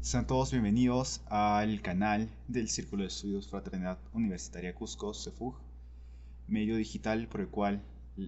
Sean todos bienvenidos al canal del Círculo de Estudios Fraternidad Universitaria Cusco, CEFUG, medio digital por el cual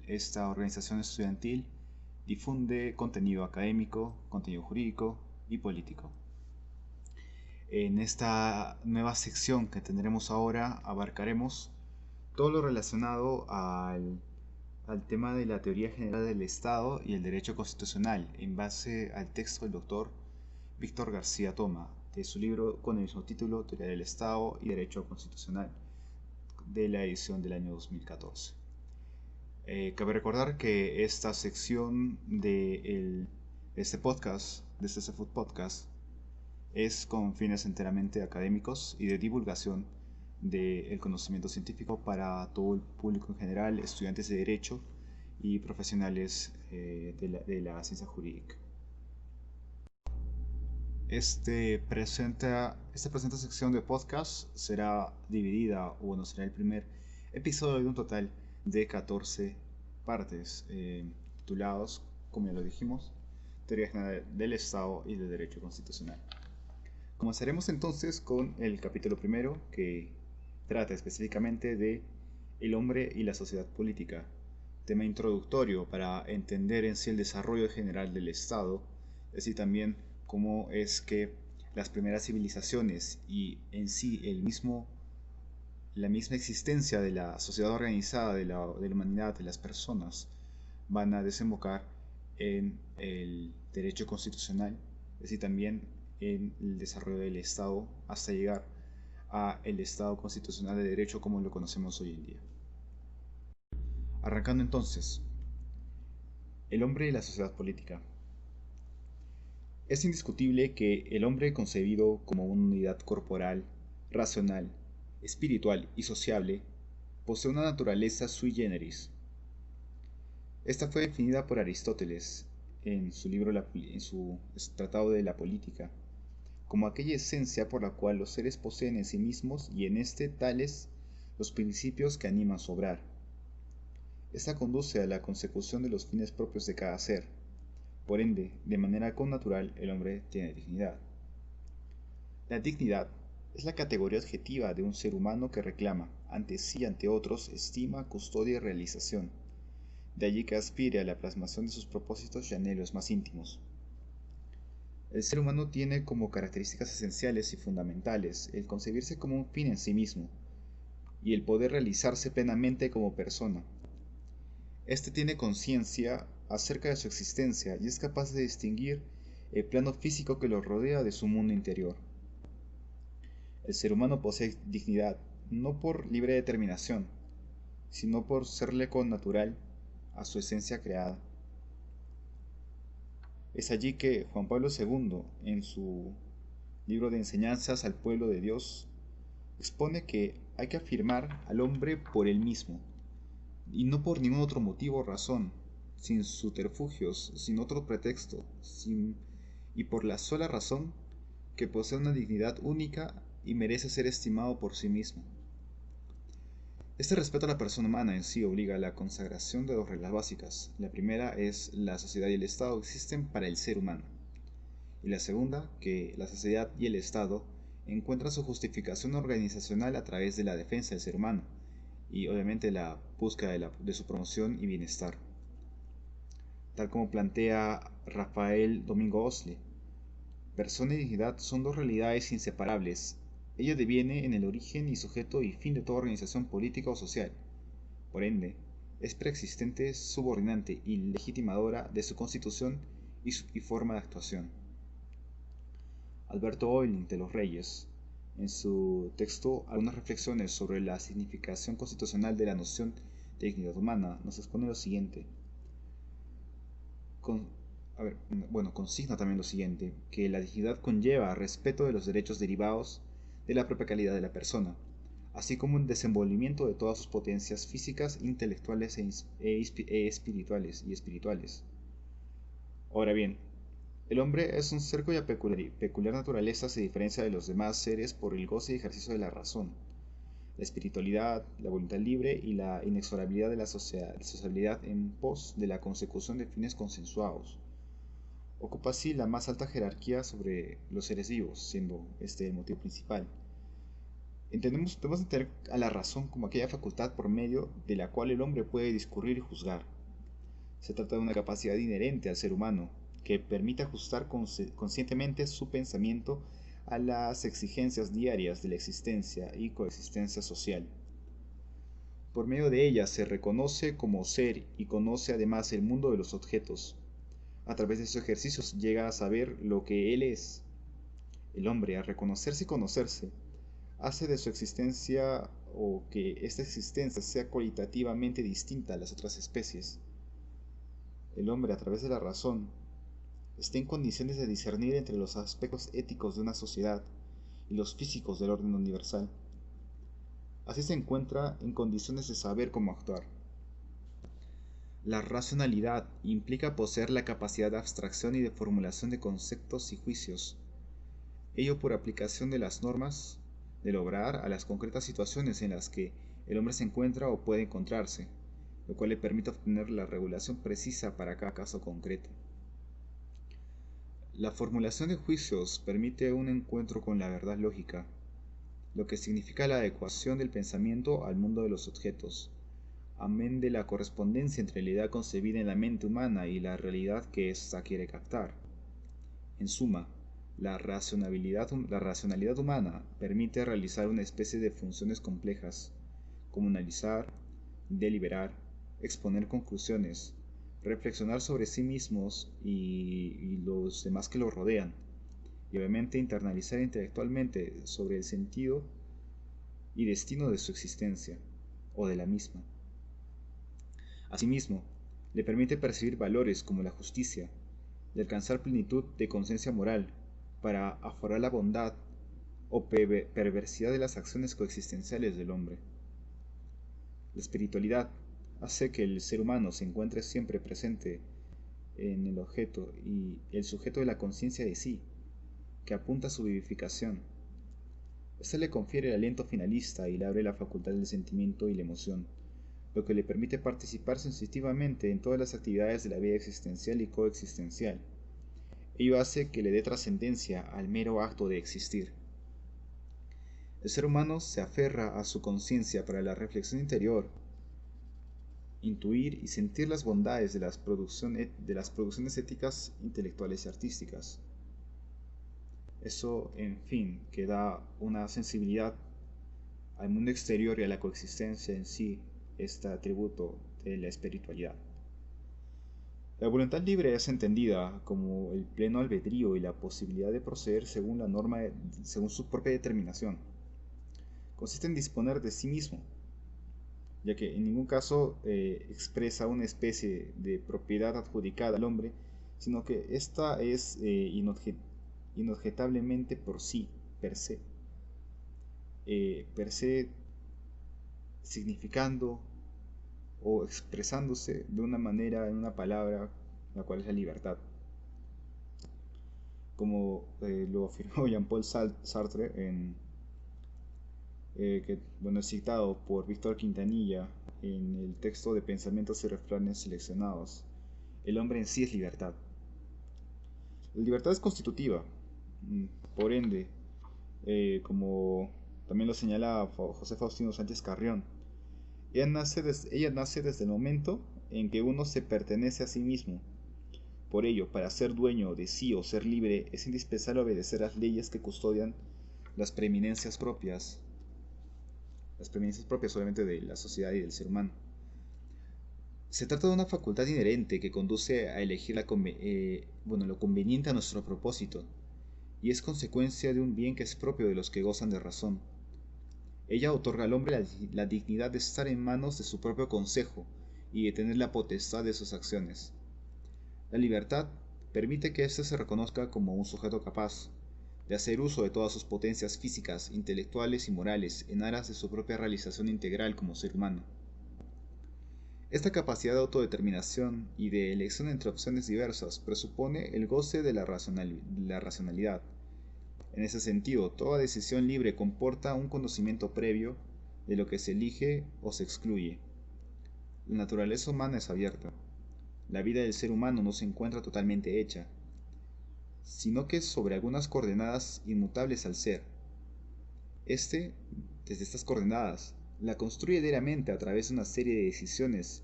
esta organización estudiantil difunde contenido académico, contenido jurídico y político. En esta nueva sección que tendremos ahora abarcaremos todo lo relacionado al tema de la teoría general del Estado y el derecho constitucional en base al texto del doctor Víctor García Toma, de su libro con el mismo título, Teoría del Estado y Derecho Constitucional, de la edición del año 2014. Cabe recordar que esta sección de este podcast, de este Food Podcast, es con fines enteramente académicos y de divulgación del conocimiento científico para todo el público en general, estudiantes de Derecho y profesionales de la ciencia jurídica. Esta presente sección de podcast será dividida, o bueno, será el primer episodio de un total de 14 partes, titulados, como ya lo dijimos, Teoría General del Estado y del Derecho Constitucional. Comenzaremos entonces con el capítulo primero, que trata específicamente de el hombre y la sociedad política, tema introductorio para entender en sí el desarrollo general del Estado, es decir, también cómo es que las primeras civilizaciones y en sí la misma existencia de la sociedad organizada, de la humanidad, de las personas, van a desembocar en el derecho constitucional, es decir, también en el desarrollo del Estado hasta llegar a el Estado constitucional de derecho como lo conocemos hoy en día. Arrancando entonces, el hombre y la sociedad política. Es indiscutible que el hombre concebido como una unidad corporal, racional, espiritual y sociable, posee una naturaleza sui generis. Esta fue definida por Aristóteles en su Tratado de la Política, como aquella esencia por la cual los seres poseen en sí mismos y en este tales los principios que animan su obrar. Esta conduce a la consecución de los fines propios de cada ser. Por ende, de manera connatural, el hombre tiene dignidad. La dignidad es la categoría objetiva de un ser humano que reclama, ante sí y ante otros, estima, custodia y realización. De allí que aspire a la plasmación de sus propósitos y anhelos más íntimos. El ser humano tiene como características esenciales y fundamentales el concebirse como un fin en sí mismo y el poder realizarse plenamente como persona. Este tiene conciencia acerca de su existencia y es capaz de distinguir el plano físico que lo rodea de su mundo interior. El ser humano posee dignidad no por libre determinación, sino por serle connatural a su esencia creada. Es allí que Juan Pablo II, en su libro de enseñanzas al pueblo de Dios, expone que hay que afirmar al hombre por él mismo, y no por ningún otro motivo o razón, sin subterfugios, sin otro pretexto, y por la sola razón que posee una dignidad única y merece ser estimado por sí mismo. Este respeto a la persona humana en sí obliga a la consagración de dos reglas básicas. La primera es la sociedad y el Estado existen para el ser humano. Y la segunda, que la sociedad y el Estado encuentran su justificación organizacional a través de la defensa del ser humano y obviamente la búsqueda de su promoción y bienestar. Tal como plantea Rafael Domingo Osle, persona y dignidad son dos realidades inseparables. Ello deviene en el origen y sujeto y fin de toda organización política o social. Por ende, es preexistente, subordinante y legitimadora de su constitución y forma de actuación. Alberto Oehling de los Reyes, en su texto Algunas reflexiones sobre la significación constitucional de la noción de dignidad humana, nos expone lo siguiente. Con, Consigna también lo siguiente, que la dignidad conlleva respeto de los derechos derivados de la propia calidad de la persona, así como un desenvolvimiento de todas sus potencias físicas, intelectuales espirituales. Ahora bien, el hombre es un ser cuya peculiar naturaleza se diferencia de los demás seres por el goce y ejercicio de la razón, la espiritualidad, la voluntad libre y la inexorabilidad de la sociabilidad en pos de la consecución de fines consensuados, Ocupa así la más alta jerarquía sobre los seres vivos, siendo este el motivo principal. Debemos entender a la razón como aquella facultad por medio de la cual el hombre puede discurrir y juzgar. Se trata de una capacidad inherente al ser humano, que permite ajustar conscientemente su pensamiento a las exigencias diarias de la existencia y coexistencia social. Por medio de ella se reconoce como ser y conoce además el mundo de los objetos. A través de sus ejercicios llega a saber lo que él es. El hombre, al reconocerse y conocerse, hace de su existencia o que esta existencia sea cualitativamente distinta a las otras especies. El hombre, a través de la razón, está en condiciones de discernir entre los aspectos éticos de una sociedad y los físicos del orden universal. Así se encuentra en condiciones de saber cómo actuar. La racionalidad implica poseer la capacidad de abstracción y de formulación de conceptos y juicios, ello por aplicación de las normas del obrar a las concretas situaciones en las que el hombre se encuentra o puede encontrarse, lo cual le permite obtener la regulación precisa para cada caso concreto. La formulación de juicios permite un encuentro con la verdad lógica, lo que significa la adecuación del pensamiento al mundo de los objetos, amén de la correspondencia entre la idea concebida en la mente humana y la realidad que ésta quiere captar. En suma, la racionalidad humana permite realizar una especie de funciones complejas, como analizar, deliberar, exponer conclusiones, reflexionar sobre sí mismos y los demás que lo rodean, y obviamente internalizar intelectualmente sobre el sentido y destino de su existencia, o de la misma. Asimismo, le permite percibir valores como la justicia, y alcanzar plenitud de conciencia moral para aforar la bondad o perversidad de las acciones coexistenciales del hombre. La espiritualidad hace que el ser humano se encuentre siempre presente en el objeto y el sujeto de la conciencia de sí, que apunta a su vivificación. Esta le confiere el aliento finalista y le abre la facultad del sentimiento y la emoción, lo que le permite participar sensitivamente en todas las actividades de la vida existencial y coexistencial. Ello hace que le dé trascendencia al mero acto de existir. El ser humano se aferra a su conciencia para la reflexión interior, intuir y sentir las bondades de las producciones éticas, intelectuales y artísticas. Eso, en fin, que da una sensibilidad al mundo exterior y a la coexistencia en sí, este atributo de la espiritualidad. La voluntad libre es entendida como el pleno albedrío y la posibilidad de proceder según su propia determinación. Consiste en disponer de sí mismo, ya que en ningún caso expresa una especie de propiedad adjudicada al hombre, sino que ésta es inobjetablemente por sí, per se significando o expresándose de una manera en una palabra, la cual es la libertad. Como lo afirmó Jean-Paul Sartre, que es citado por Víctor Quintanilla en el texto de Pensamientos y Refranes seleccionados: el hombre en sí es libertad. La libertad es constitutiva, por ende, como también lo señala José Faustino Sánchez Carrión, ella nace desde el momento en que uno se pertenece a sí mismo. Por ello, para ser dueño de sí o ser libre, es indispensable obedecer las leyes que custodian las preeminencias propias obviamente de la sociedad y del ser humano. Se trata de una facultad inherente que conduce a elegir lo conveniente a nuestro propósito, y es consecuencia de un bien que es propio de los que gozan de razón. Ella otorga al hombre la dignidad de estar en manos de su propio consejo y de tener la potestad de sus acciones. La libertad permite que éste se reconozca como un sujeto capaz de hacer uso de todas sus potencias físicas, intelectuales y morales en aras de su propia realización integral como ser humano. Esta capacidad de autodeterminación y de elección entre opciones diversas presupone el goce de la racionalidad. En ese sentido, toda decisión libre comporta un conocimiento previo de lo que se elige o se excluye. La naturaleza humana es abierta. La vida del ser humano no se encuentra totalmente hecha. sino que sobre algunas coordenadas inmutables al ser. Este, desde estas coordenadas, la construye diariamente a través de una serie de decisiones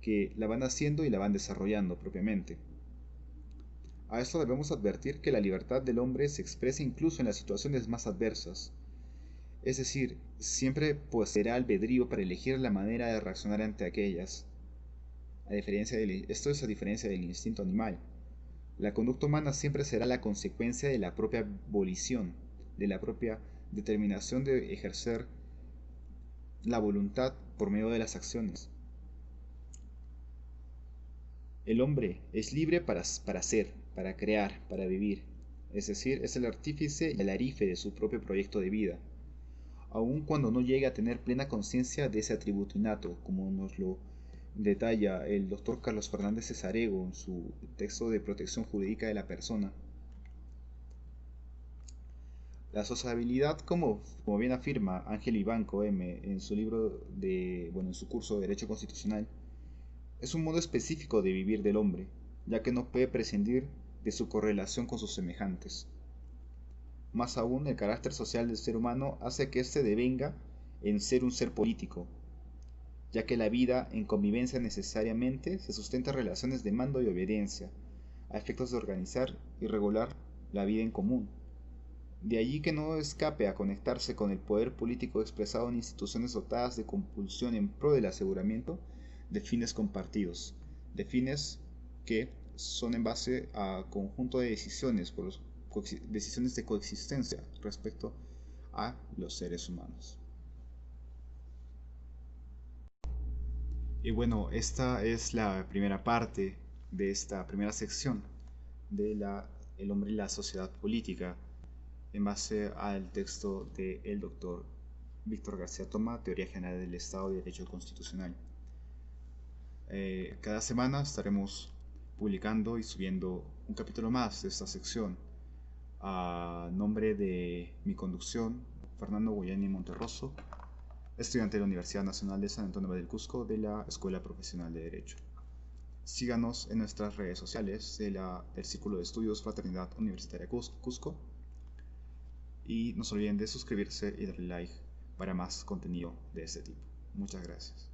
que la van haciendo y la van desarrollando propiamente. A esto debemos advertir que la libertad del hombre se expresa incluso en las situaciones más adversas, es decir, siempre poseerá albedrío para elegir la manera de reaccionar ante aquellas. Esto es a diferencia del instinto animal. La conducta humana siempre será la consecuencia de la propia volición, de la propia determinación de ejercer la voluntad por medio de las acciones. El hombre es libre para ser, para crear, para vivir, es decir, es el artífice y el arife de su propio proyecto de vida, aun cuando no llegue a tener plena conciencia de ese atributo innato, como nos lo detalla el doctor Carlos Fernández Cesarego en su texto de Protección Jurídica de la Persona. La sociabilidad, como bien afirma Ángel Ivanco M. en su en su curso de Derecho Constitucional, es un modo específico de vivir del hombre, ya que no puede prescindir de su correlación con sus semejantes. Más aún, el carácter social del ser humano hace que éste devenga en ser un ser político, ya que la vida en convivencia necesariamente se sustenta en relaciones de mando y obediencia, a efectos de organizar y regular la vida en común. De allí que no escape a conectarse con el poder político expresado en instituciones dotadas de compulsión en pro del aseguramiento de fines compartidos, de fines que son en base a conjunto de decisiones, decisiones de coexistencia respecto a los seres humanos. Y bueno, esta es la primera parte de esta primera sección de El hombre y la sociedad política, en base al texto del doctor Víctor García Toma, Teoría General del Estado y Derecho Constitucional. Cada semana estaremos publicando y subiendo un capítulo más de esta sección. A nombre de mi conducción, Fernando Guayani Monterroso, estudiante de la Universidad Nacional de San Antonio del Cusco de la Escuela Profesional de Derecho. Síganos en nuestras redes sociales del Círculo de Estudios Fraternidad Universitaria Cusco. Y no se olviden de suscribirse y darle like para más contenido de este tipo. Muchas gracias.